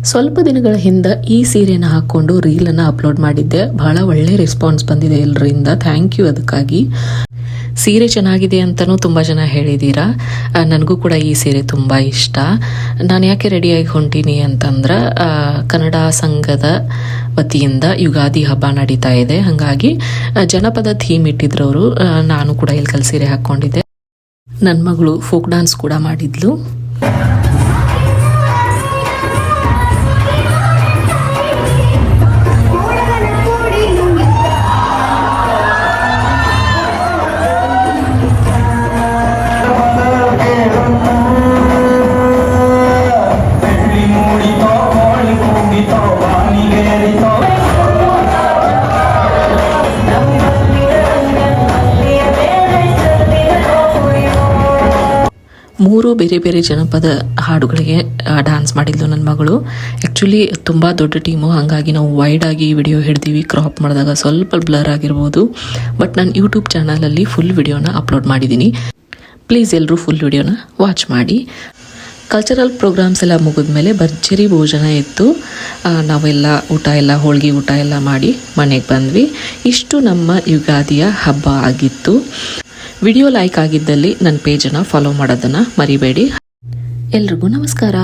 ಸ್ವಲ್ಪ ದಿನಗಳ ಹಿಂದೆ ಈ ಸೀರೆನ ಹಾಕ್ಕೊಂಡು ರೀಲನ್ನು ಅಪ್ಲೋಡ್ ಮಾಡಿದ್ದೆ. ಬಹಳ ಒಳ್ಳೆ ರೆಸ್ಪಾನ್ಸ್ ಬಂದಿದೆ ಎಲ್ಲರಿಂದ. ಥ್ಯಾಂಕ್ ಯು ಅದಕ್ಕಾಗಿ. ಸೀರೆ ಚೆನ್ನಾಗಿದೆ ಅಂತಲೂ ತುಂಬ ಜನ ಹೇಳಿದ್ದೀರಾ. ನನಗೂ ಕೂಡ ಈ ಸೀರೆ ತುಂಬ ಇಷ್ಟ. ನಾನು ಯಾಕೆ ರೆಡಿಯಾಗಿ ಹೊಂಟೀನಿ ಅಂತಂದ್ರೆ ಕನ್ನಡ ಸಂಘದ ವತಿಯಿಂದ ಯುಗಾದಿ ಹಬ್ಬ ನಡೀತಾ ಇದೆ. ಹಾಗಾಗಿ ಜನಪದ ಥೀಮ್ ಇಟ್ಟಿದ್ರವರು. ನಾನು ಕೂಡ ಇಲ್ಕಲ್ ಸೀರೆ ಹಾಕ್ಕೊಂಡಿದ್ದೆ. ನನ್ನ ಮಗಳು ಫೋಕ್ ಡ್ಯಾನ್ಸ್ ಕೂಡ ಮಾಡಿದ್ಲು. ಮೂರು ಬೇರೆ ಬೇರೆ ಜನಪದ ಹಾಡುಗಳಿಗೆ ಡ್ಯಾನ್ಸ್ ಮಾಡಿದ್ಲು ನನ್ನ ಮಗಳು. ಆ್ಯಕ್ಚುಲಿ ತುಂಬ ದೊಡ್ಡ ಟೀಮು, ಹಾಗಾಗಿ ನಾವು ವೈಡ್ ಆಗಿ ವಿಡಿಯೋ ಹಿಡ್ದೀವಿ. ಕ್ರಾಪ್ ಮಾಡಿದಾಗ ಸ್ವಲ್ಪ ಬ್ಲರ್ ಆಗಿರ್ಬೋದು. ಬಟ್ ನಾನು ಯೂಟ್ಯೂಬ್ ಚಾನಲಲ್ಲಿ ಫುಲ್ ವಿಡಿಯೋನ ಅಪ್ಲೋಡ್ ಮಾಡಿದ್ದೀನಿ. ಪ್ಲೀಸ್ ಎಲ್ಲರೂ ಫುಲ್ ವಿಡಿಯೋನ ವಾಚ್ ಮಾಡಿ. ಕಲ್ಚರಲ್ ಪ್ರೋಗ್ರಾಮ್ಸ್ ಎಲ್ಲ ಮುಗಿದ ಮೇಲೆ ಭರ್ಜರಿ ಭೋಜನ ಇತ್ತು. ನಾವೆಲ್ಲ ಹೋಳಿಗೆ ಊಟ ಎಲ್ಲ ಮಾಡಿ ಮನೆಗೆ ಬಂದ್ವಿ. ಇಷ್ಟು ನಮ್ಮ ಯುಗಾದಿಯ ಹಬ್ಬ ಆಗಿತ್ತು. ವಿಡಿಯೋ ಲೈಕ್ ಆಗಿದ್ದಲ್ಲಿ ನನ್ನ ಪೇಜನ್ನು ಫಾಲೋ ಮಾಡೋದನ್ನು ಮರಿಬೇಡಿ. ಎಲ್ರಿಗೂ ನಮಸ್ಕಾರ.